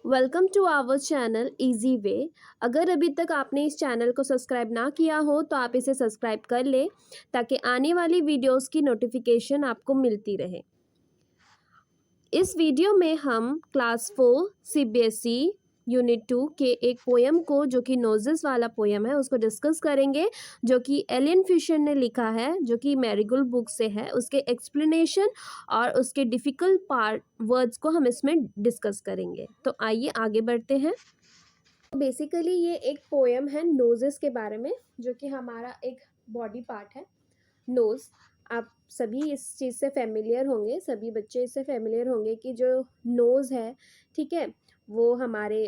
Welcome to our channel easy way. अगर अभी तक आपने इस चैनल को सब्सक्राइब ना किया हो तो आप इसे सब्सक्राइब कर लें ताकि आने वाली वीडियोस की नोटिफिकेशन आपको मिलती रहे। इस वीडियो में हम क्लास 4 सीबीएसई यूनिट 2 के एक पोयम को, जो कि नोजेस वाला पोयम है, उसको डिस्कस करेंगे, जो कि एलियन फिशर ने लिखा है, जो कि मैरीगोल्ड बुक से है। उसके एक्सप्लेनेशन और उसके डिफ़िकल्ट पार्ट वर्ड्स को हम इसमें डिस्कस करेंगे। तो आइए आगे बढ़ते हैं। बेसिकली ये एक पोयम है नोजेस के बारे में, जो कि हमारा एक बॉडी पार्ट है। नोज़, आप सभी इस चीज़ से फेमिलियर होंगे, सभी बच्चे इससे फेमिलियर होंगे कि जो नोज़ है, ठीक है, वो हमारे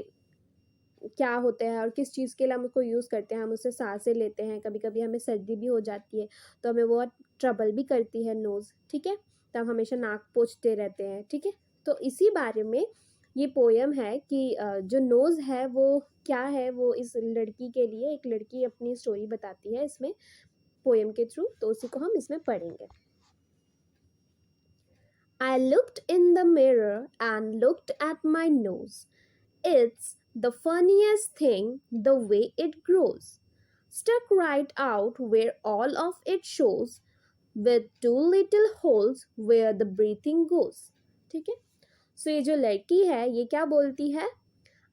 क्या होते हैं और किस चीज़ के लिए हम उसको यूज़ करते हैं। हम उससे सांसें लेते हैं, कभी कभी हमें सर्दी भी हो जाती है तो हमें बहुत ट्रबल भी करती है नोज़, ठीक है, तो हम हमेशा नाक पोंछते रहते हैं, ठीक है। तो इसी बारे में ये पोयम है कि जो नोज़ है वो क्या है। वो इस लड़की के लिए, एक लड़की अपनी स्टोरी बताती है इसमें पोयम के थ्रू, तो उसी को हम इसमें पढ़ेंगे। I looked in the mirror and looked at my nose. It's the funniest thing the way it grows. Stuck right out where all of it shows, with two little holes where the breathing goes. ठीक है। सो ये जो लड़की है ये क्या बोलती है?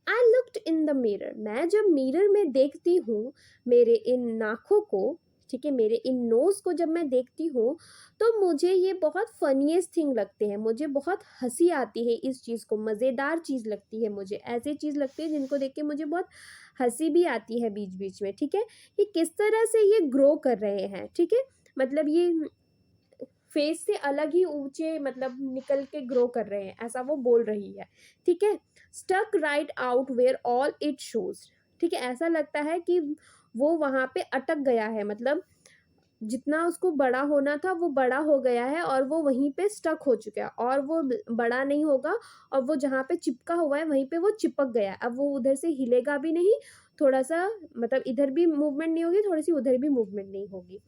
I looked in the mirror. मैं जब मिरर में देखती हूँ मेरे इन नाखों को, ठीक है, मेरे इन नोज़ को जब मैं देखती हूँ तो मुझे ये बहुत फनीएस्ट थिंग लगते हैं। मुझे बहुत हंसी आती है इस चीज़ को, मज़ेदार चीज़ लगती है मुझे। ऐसी चीज़ लगती है जिनको देख के मुझे बहुत हंसी भी आती है बीच बीच में, ठीक है। ये किस तरह से ये ग्रो कर रहे हैं, ठीक है, मतलब ये फेस से अलग ही ऊंचे मतलब निकल के ग्रो कर रहे हैं, ऐसा वो बोल रही है, ठीक है। Stuck right out where all it shows, ठीक है, ऐसा लगता है कि वो वहाँ पे अटक गया है, मतलब जितना उसको बड़ा होना था वो बड़ा हो गया है और वो वहीं पे स्टक हो चुका है और वो बड़ा नहीं होगा, और वो जहाँ पे चिपका हुआ है वहीं पे वो चिपक गया है। अब वो उधर से हिलेगा भी नहीं, थोड़ा सा मतलब इधर भी मूवमेंट नहीं होगी, थोड़ी सी उधर भी मूवमेंट नहीं होगी।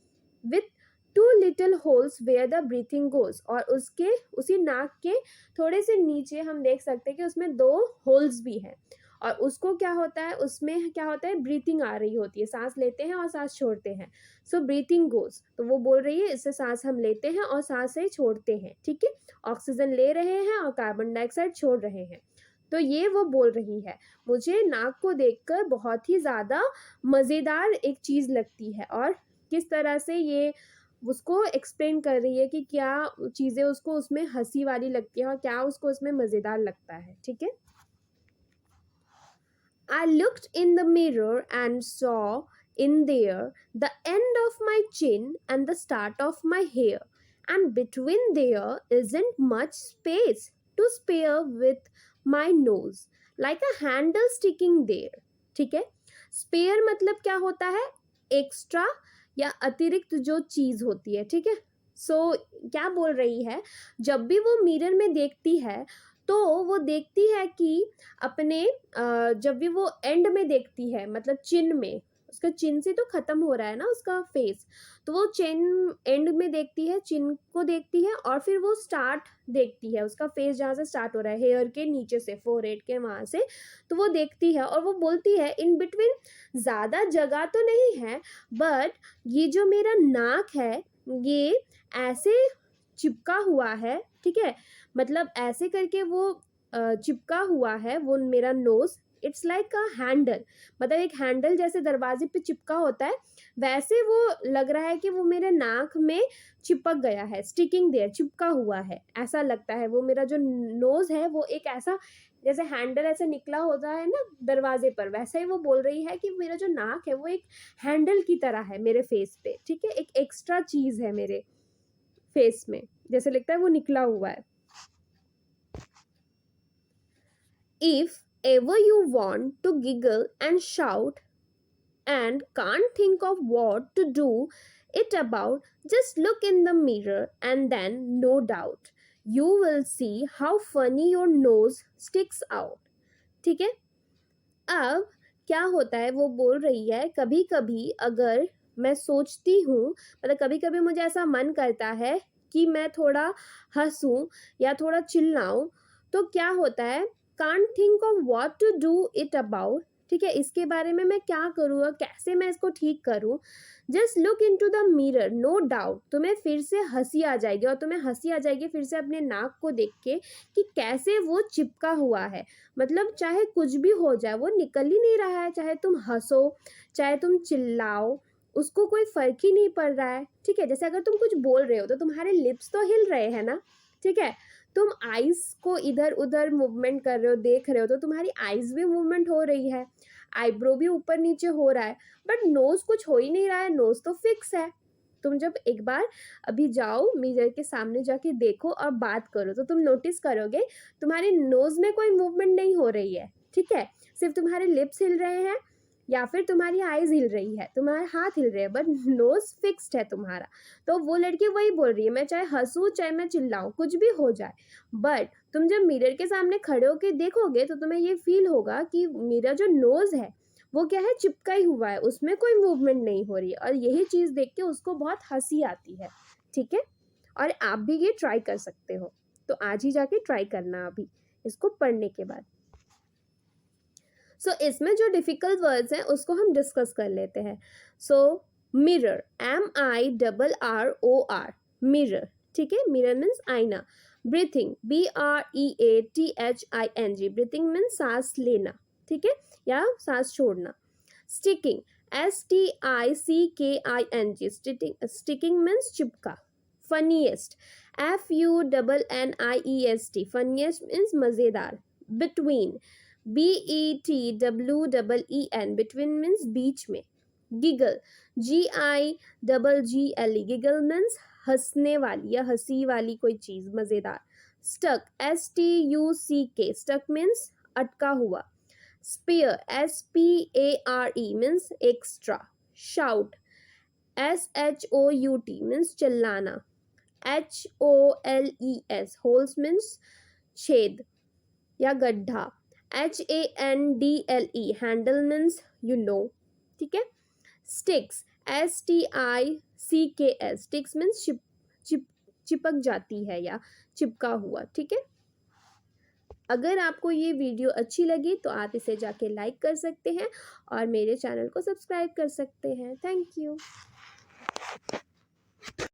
With two little holes where the breathing goes, और उसके उसी नाक के थोड़े से नीचे हम देख सकते हैं कि उसमें दो होल्स भी हैं, और उसको क्या होता है, उसमें क्या होता है, ब्रीथिंग आ रही होती है, सांस लेते हैं और सांस छोड़ते हैं। सो ब्रीथिंग गोज, तो वो बोल रही है इससे सांस हम लेते हैं और सांस से छोड़ते हैं, ठीक है, ऑक्सीजन ले रहे हैं और कार्बन डाइऑक्साइड छोड़ रहे हैं। तो ये वो बोल रही है। मुझे नाक को देखकर बहुत ही ज़्यादा मज़ेदार एक चीज़ लगती है, और किस तरह से ये उसको एक्सप्लेन कर रही है कि क्या चीज़ें उसको उसमें हंसी वाली लगती है और क्या उसको उसमें मज़ेदार लगता है, ठीक है। I looked in the mirror and saw in there the end of my chin and the start of my hair, and between there isn't much space to spare with my nose, like a handle sticking there. ठीक है, spare मतलब क्या होता है, extra या अतिरिक्त जो चीज़ होती है, ठीक है। सो क्या बोल रही है, जब भी वो मिरर में देखती है तो वो देखती है कि अपने जब भी वो एंड में देखती है, मतलब चिन में, उसका चिन से तो खत्म हो रहा है ना उसका फेस, तो वो चिन एंड में देखती है, चिन को देखती है, और फिर वो स्टार्ट देखती है, उसका फेस जहाँ से स्टार्ट हो रहा है, हेयर के नीचे से, फोरहेड के वहाँ से, तो वो देखती है और वो बोलती है इन बिटवीन ज़्यादा जगह तो नहीं है, बट ये जो मेरा नाक है ये ऐसे चिपका हुआ है, ठीक है, मतलब ऐसे करके वो चिपका हुआ है वो मेरा nose. It's like a handle, मतलब एक हैंडल जैसे दरवाजे पे चिपका होता है, वैसे वो लग रहा है कि वो मेरे नाक में चिपक गया है, स्टिकिंग देयर, चिपका हुआ है, ऐसा लगता है। वो मेरा जो नोज है वो एक ऐसा जैसे हैंडल ऐसे निकला होता है ना दरवाजे पर, वैसे ही वो बोल रही है कि मेरा जो नाक है वो एक हैंडल की तरह है मेरे फेस पे, ठीक है, एक एक्स्ट्रा चीज है मेरे फेस में, जैसे लगता है वो निकला हुआ है। If ever you want to giggle and shout and can't think of what to do it about, just look in the mirror and then no doubt you will see how funny your nose sticks out. ठीक है, अब क्या होता है, वो बोल रही है कभी कभी अगर मैं सोचती हूँ, मतलब कभी कभी मुझे ऐसा मन करता है कि मैं थोड़ा हंसूं या थोड़ा चिल्लाऊं, तो क्या होता है, can't think of what to do it about, ठीक है, इसके बारे में मैं क्या करूँ और कैसे मैं इसको ठीक करूँ। Just look into the mirror, no doubt तुम्हें फिर से हंसी आ जाएगी, और तुम्हें हंसी आ जाएगी फिर से अपने नाक को देख के कि कैसे वो चिपका हुआ है। मतलब चाहे कुछ भी हो जाए वो निकल ही नहीं रहा है, चाहे तुम हंसो चाहे तुम चिल्लाओ, उसको कोई फर्क ही नहीं पड़ रहा है, ठीक है। जैसे अगर तुम कुछ बोल रहे हो तो तुम्हारे लिप्स तो हिल रहे हैं ना, ठीक है। तुम आइज को इधर उधर मूवमेंट कर रहे हो, देख रहे हो, तो तुम्हारी आइज भी मूवमेंट हो रही है, आईब्रो भी ऊपर नीचे हो रहा है, बट नोज कुछ हो ही नहीं रहा है, नोज तो फिक्स है। तुम जब एक बार अभी जाओ मिरर के सामने जाके देखो और बात करो तो तुम नोटिस करोगे तुम्हारे नोज में कोई मूवमेंट नहीं हो रही है, ठीक है। सिर्फ तुम्हारे लिप्स हिल रहे हैं या फिर तुम्हारी आईज हिल रही है, तुम्हारे हाथ हिल रहे हैं, बट नोज फिक्स्ड है तुम्हारा। तो वो लड़की वही बोल रही है, मैं चाहे हंसूं चाहे मैं चिल्लाऊं कुछ भी हो जाए, बट तुम जब मिरर के सामने खड़े होके देखोगे तो तुम्हें ये फील होगा कि मेरा जो नोज है वो क्या है, चिपका ही हुआ है, उसमें कोई मूवमेंट नहीं हो रही है। और यही चीज देख के उसको बहुत हंसी आती है, ठीक है। और आप भी ये ट्राई कर सकते हो, तो आज ही जाके ट्राई करना अभी इसको पढ़ने के बाद। सो इसमें जो डिफिकल्ट वर्ड्स हैं उसको हम डिस्कस कर लेते हैं। सो मिरर, MIRROR, मिरर, ठीक है। मिरर मीन्स आईना। ब्रीथिंग, BREATHING, ब्रीथिंग मीन्स सांस लेना, ठीक है, या सांस छोड़ना। स्टिकिंग, STICKING, स्टिकिंग मीन्स चिपका। फनीएस्ट, FUNNIEST, फनीएस्ट मीन्स मजेदार। बिटवीन, BETWEEN, बिटवीन मीन्स बीच में। गिगल, GIGGLE, गिगल मीन्स हंसने वाली या हंसी वाली कोई चीज, मजेदार। स्टक, STUCK, स्टक मीन्स अटका हुआ। Spare, SPARE, means extra. Shout, SHOUT, means चिल्लाना। HOLES, होल्स मीन्स छेद या गड्ढा। HANDLE, handle means you know, ठीक है। स्टिक्स, STICKS, स्टिक्स मीन्स चिपक जाती है या चिपका हुआ, ठीक है। अगर आपको ये वीडियो अच्छी लगी तो आप इसे जाके लाइक कर सकते हैं और मेरे चैनल को सब्सक्राइब कर सकते हैं। Thank you.